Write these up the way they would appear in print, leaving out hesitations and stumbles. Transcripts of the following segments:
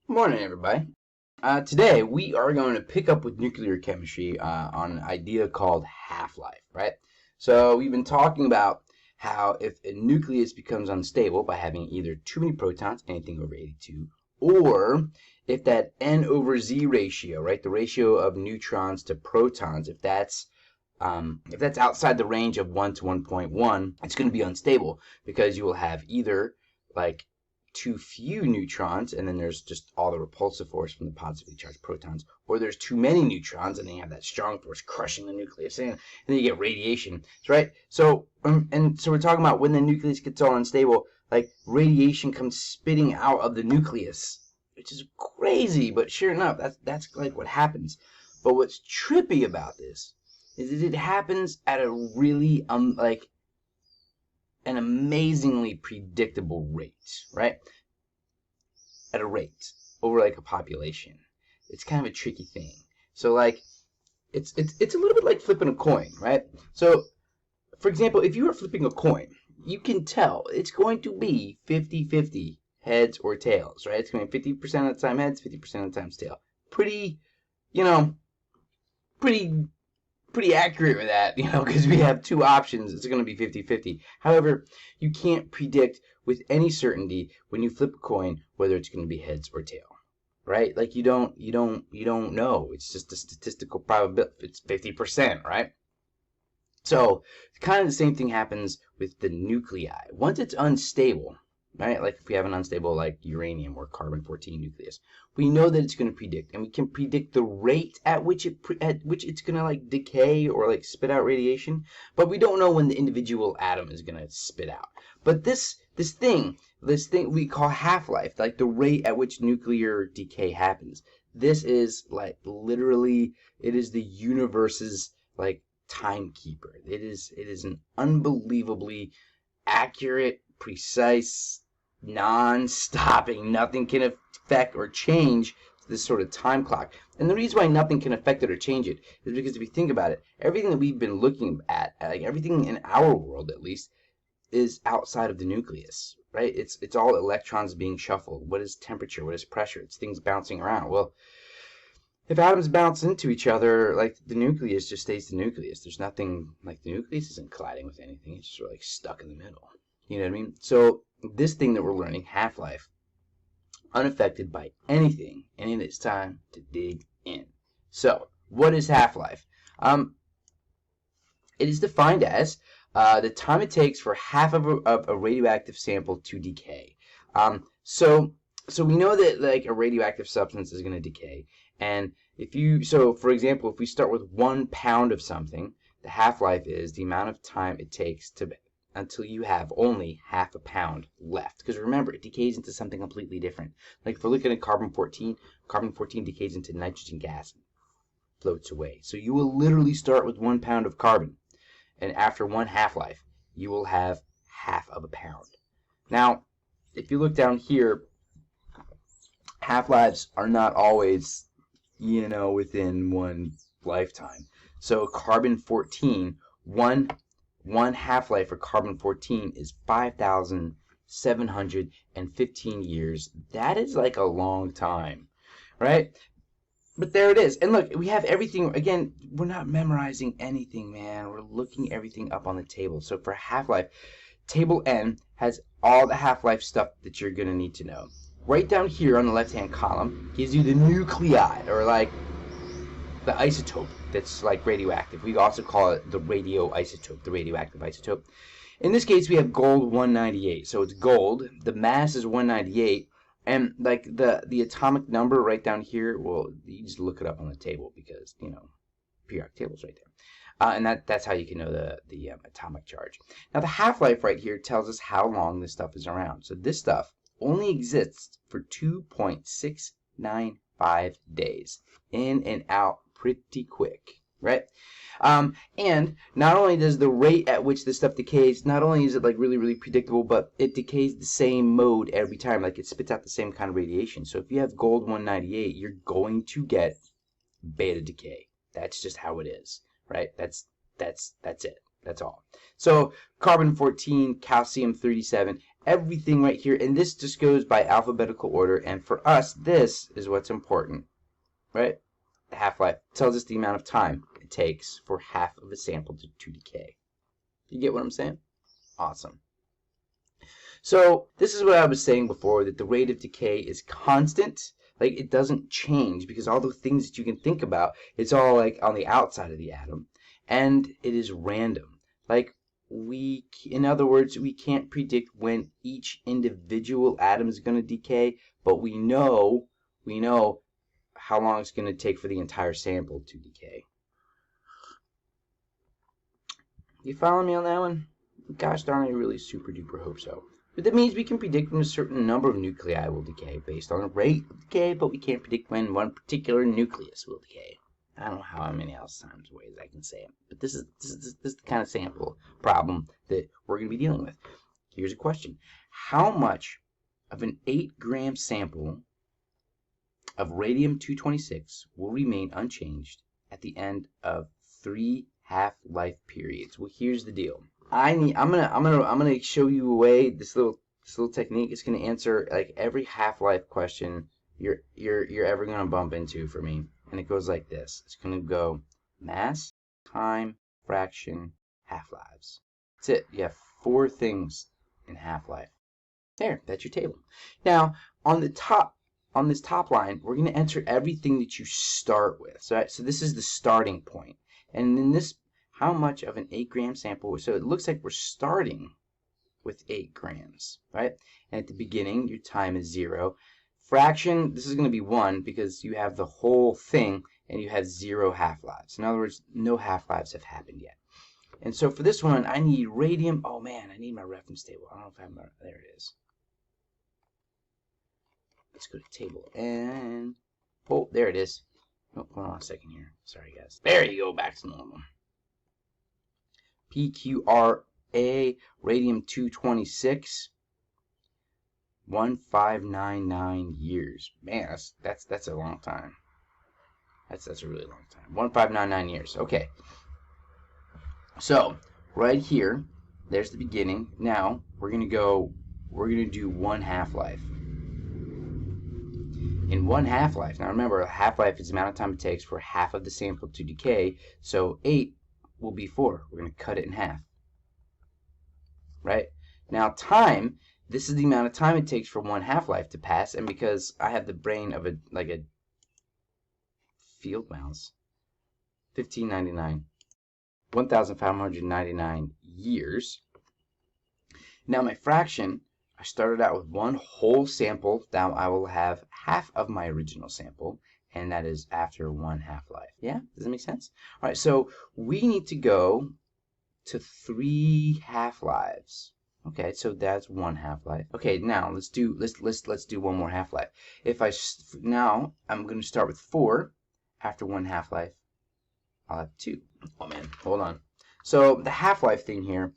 Good morning, everybody. Today, we are going to pick up with nuclear chemistry on an idea called half-life, right? So we've been talking about how if a nucleus becomes unstable by having either too many protons, anything over 82, or if that N over Z ratio, right, the ratio of neutrons to protons, if that's outside the range of 1 to 1.1, it's going to be unstable because you will have either like too few neutrons, and then there's just all the repulsive force from the positively charged protons, or there's too many neutrons, and then you have that strong force crushing the nucleus, and then you get radiation, right? So, so we're talking about when the nucleus gets all unstable, like radiation comes spitting out of the nucleus, which is crazy, but sure enough, that's like what happens. But what's trippy about this is that it happens at a really like an amazingly predictable rate, right? At a rate over like a population. It's kind of a tricky thing. So like it's a little bit like flipping a coin, right? So for example, if you are flipping a coin, you can tell it's going to be 50-50 heads or tails, right? It's going to be 50% of the time heads, 50% of the time tail. Pretty, pretty accurate with that, because we have two options. It's going to be 50-50. However, you can't predict with any certainty when you flip a coin whether it's going to be heads or tail, right? Like you don't know. It's just a statistical probability. It's 50%, right? So kind of the same thing happens with the nuclei. Once it's unstable, right? Like if we have an unstable like uranium or carbon-14 nucleus, we know that it's going to predict, and we can predict the rate at which it's going to like decay or like spit out radiation, but we don't know when the individual atom is going to spit out. But this thing we call half-life, like the rate at which nuclear decay happens. This is like literally, it is the universe's like timekeeper. It is an unbelievably accurate, precise, non-stopping, nothing can affect or change this sort of time clock. And the reason why nothing can affect it or change it is because if you think about it, everything that we've been looking at, like everything in our world at least, is outside of the nucleus, right? It's all electrons being shuffled. What is temperature? What is pressure? It's things bouncing around. Well, if atoms bounce into each other, like the nucleus just stays the nucleus. There's nothing, like the nucleus isn't colliding with anything. It's just sort of like stuck in the middle. You know what I mean? So this thing that we're learning, half-life, unaffected by anything, and it is time to dig in. So what is half-life? It is defined as the time it takes for half of a radioactive sample to decay. So we know that like a radioactive substance is going to decay, and for example, if we start with 1 pound of something, the half-life is the amount of time it takes until you have only half a pound left. Because remember, it decays into something completely different. Like if we're looking at carbon-14, carbon-14 decays into nitrogen gas, floats away. So you will literally start with 1 pound of carbon, and after one half-life, you will have half of a pound. Now, if you look down here, half-lives are not always, within one lifetime. So carbon-14, one half-life for carbon-14 is 5,715 years. That is like a long time, right? But there it is. And look, we have everything. Again, we're not memorizing anything, man. We're looking everything up on the table. So for half-life, table N has all the half-life stuff that you're going to need to know. Right down here on the left-hand column gives you the nuclei, or like the isotope that's like radioactive. We also call it the radioisotope, the radioactive isotope. In this case, we have gold 198. So it's gold. The mass is 198. And like the atomic number right down here, well, you just look it up on the table because, periodic table's right there. And that's how you can know the atomic charge. Now the half-life right here tells us how long this stuff is around. So this stuff only exists for 2.695 days. In and out pretty quick, right? And not only does the rate at which this stuff decays, not only is it like really, really predictable, but it decays the same mode every time. Like it spits out the same kind of radiation. So if you have gold 198, you're going to get beta decay. That's just how it is, right? That's it. That's all. So carbon 14, calcium 37, everything right here, and this just goes by alphabetical order, and for us, this is what's important, right? Half-life tells us the amount of time it takes for half of a sample to decay. You get what I'm saying? Awesome. So this is what I was saying before, that the rate of decay is constant. Like, it doesn't change, because all the things that you can think about, it's all like on the outside of the atom, and it is random. Like, in other words, we can't predict when each individual atom is going to decay, but we know how long it's going to take for the entire sample to decay. You follow me on that one? Gosh darn, I really super duper hope so. But that means we can predict when a certain number of nuclei will decay based on the rate of decay, but we can't predict when one particular nucleus will decay. I don't know how many else times ways I can say it, but this is the kind of sample problem that we're going to be dealing with. Here's a question. How much of an 8-gram sample of radium-226 will remain unchanged at the end of 3 half-life periods? Well, here's the deal. I'm gonna show you a way. This little technique is gonna answer like every half-life question you're ever gonna bump into for me. And it goes like this. It's going to go mass, time, fraction, half-lives. That's it. You have 4 things in half-life. There, that's your table. Now, on this top line, we're going to enter everything that you start with. So this is the starting point. And in this, how much of an 8-gram sample? So it looks like we're starting with 8 grams, right? And at the beginning, your time is 0. Fraction, this is going to be 1 because you have the whole thing and you have 0 half-lives. In other words, no half-lives have happened yet. And so for this one, I need radium. Oh man, I need my reference table. I don't know if I have my, there it is. Let's go to table and, oh, there it is. Oh, hold on a second here. Sorry guys. There you go, back to normal. PQRA, radium-226. 1599 years. Man, that's a long time. That's a really long time. 1599 years. Okay. So right here, there's the beginning. Now we're gonna do 1 half-life. In 1 half-life. Now remember, a half-life is the amount of time it takes for half of the sample to decay. So 8 will be 4. We're gonna cut it in half. Right? Now time. This is the amount of time it takes for 1 half-life to pass, and because I have the brain of a field mouse, 1599, 1599 years. Now my fraction, I started out with 1 whole sample. Now I will have half of my original sample, and that is after 1 half-life. Yeah, does that make sense? All right, so we need to go to 3 half-lives. Okay, so that's 1 half-life. Okay, now let's do 1 more half-life. Now I'm going to start with 4. After 1 half-life, I'll have 2. Oh man, hold on. So the half-life thing here,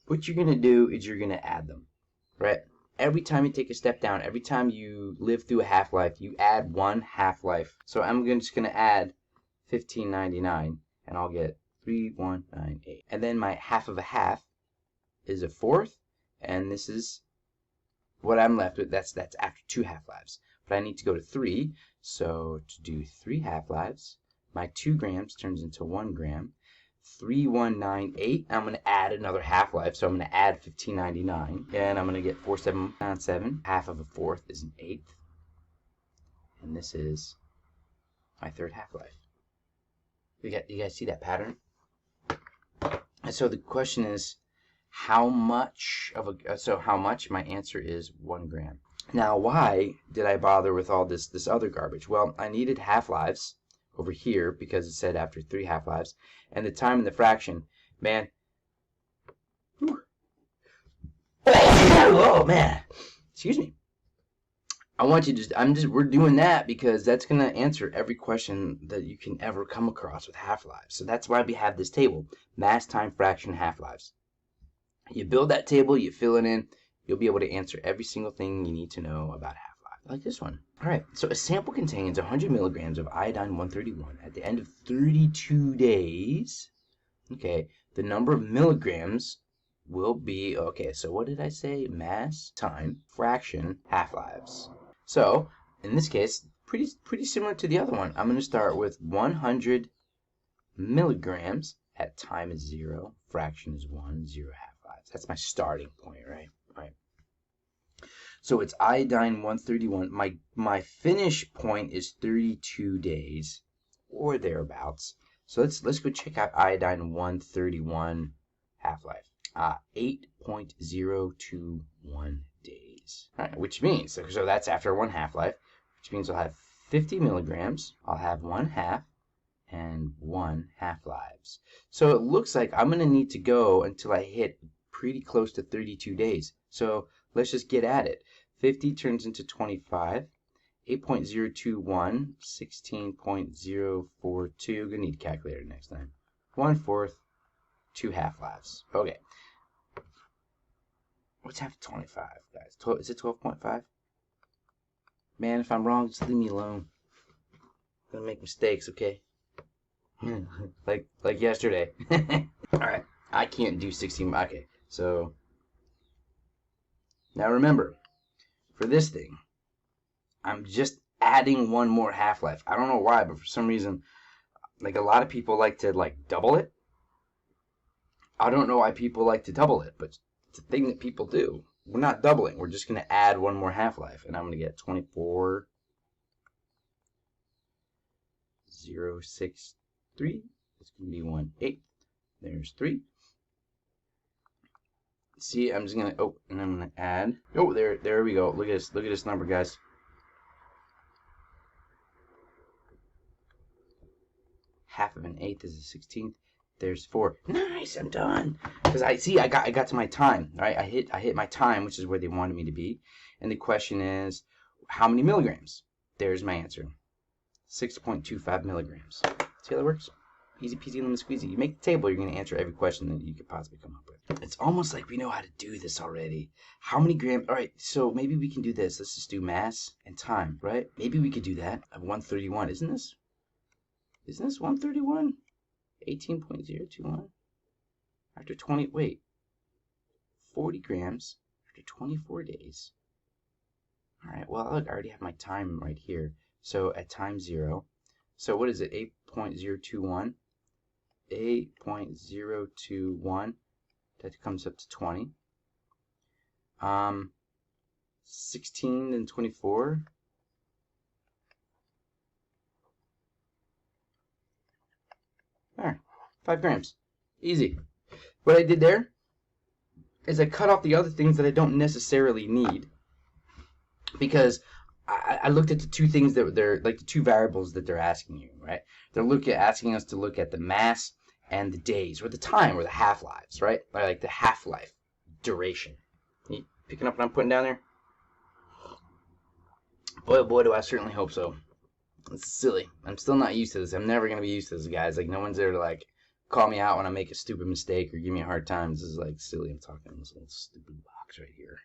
what you're going to do is you're going to add them, right? Every time you take a step down, every time you live through a half-life, you add 1 half-life. So I'm just going to add 1599, and I'll get 3198. And then my half of a half is a 4th, and this is what I'm left with. That's after 2 half-lives. But I need to go to 3, so to do 3 half-lives, my 2 grams turns into 1 gram. 3198, I'm going to add another half-life, so I'm going to add 1599, and I'm going to get 4797. Half of a 4th is an 1/8, and this is my 3rd half-life. You guys see that pattern? And so the question is, how much? My answer is 1 gram. Now, why did I bother with all this other garbage? Well, I needed half-lives over here because it said after 3 half-lives, and the time and the fraction, man. Oh man, excuse me. We're doing that because that's gonna answer every question that you can ever come across with half-lives. So that's why we have this table: mass, time, fraction, half-lives. You build that table, you fill it in, you'll be able to answer every single thing you need to know about half-life, like this one. All right, so a sample contains 100 milligrams of iodine-131 at the end of 32 days. Okay, the number of milligrams will be, okay, so what did I say? Mass, time, fraction, half-lives. So, in this case, pretty similar to the other one. I'm going to start with 100 milligrams at time is 0, fraction is 1, 0 half-lives. That's my starting point, right? Right. So it's iodine 131. My finish point is 32 days or thereabouts. So let's go check out iodine 131 half-life. 8.021 days. All right, which means, so that's after 1 half-life, which means I'll have 50 milligrams, I'll have 1 half, and 1 half-lives. So it looks like I'm going to need to go until I hit pretty close to 32 days. So let's just get at it. 50 turns into 25. 8.021, 16.042. Gonna need a calculator next time. 1/4, 2 half-lives. Okay. What's half of 25, guys? Is it 12.5? Man, if I'm wrong, just leave me alone. I'm gonna make mistakes, okay? like yesterday. Alright, I can't do 16. Okay, so now remember, for this thing, I'm just adding one more half-life. I don't know why, but for some reason, like a lot of people like to double it. I don't know why people like to double it, but it's a thing that people do. We're not doubling. We're just going to add one more half-life, and I'm going to get 24.063. It's going to be 1/8. There's 3. See, I'm just going to, and I'm going to add. Oh, there we go. Look at this. Look at this number, guys. Half of an eighth is a 16th. There's 4. Nice, I'm done. Because I got to my time, right? I hit my time, which is where they wanted me to be. And the question is, how many milligrams? There's my answer. 6.25 milligrams. See how that works? Easy peasy lemon squeezy. You make the table, you're going to answer every question that you could possibly come up with. It's almost like we know how to do this already. How many grams? All right, so maybe we can do this. Let's just do mass and time, right? Maybe we could do that at 131. Isn't this 131? 18.021 after 40 grams after 24 days. All right, well, look, I already have my time right here. So at time 0, so what is it? 8.021. 8.021. That comes up to 20. 16 and 24. There, 5 grams. Easy. What I did there is I cut off the other things that I don't necessarily need, because I looked at the two things that they're like the two variables that they're asking you, right? They're asking us to look at the mass and the days, or the time, or the half-lives, right? Or like the half-life duration. You picking up what I'm putting down there? Boy, oh boy, do I certainly hope so. It's silly. I'm still not used to this. I'm never going to be used to this, guys. Like, no one's there to, like, call me out when I make a stupid mistake or give me a hard time. This is, like, silly. I'm talking in this little stupid box right here.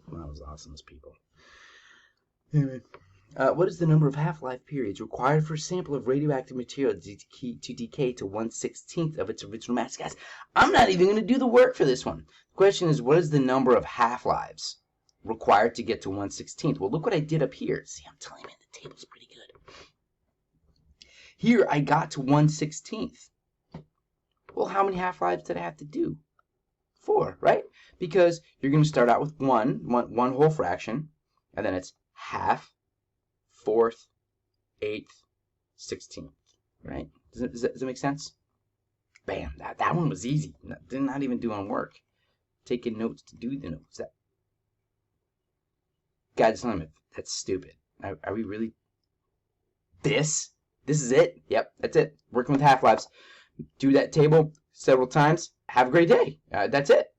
One of those awesome people. Anyway. What is the number of half-life periods required for a sample of radioactive material to decay to 1/16 of its original mass? Guys, I'm not even going to do the work for this one. The question is, what is the number of half-lives required to get to 1/16? Well, look what I did up here. See, I'm telling you, the table's pretty good. Here, I got to 1/16. Well, how many half-lives did I have to do? 4, right? Because you're going to start out with one whole fraction, and then it's half, 4th, 8th, 16th, right? Does that make sense? Bam, that one was easy. Not even doing work. Taking notes to do the notes. God's limit. That's stupid. Are we really? This is it? Yep, that's it. Working with half-lives. Do that table several times. Have a great day. That's it.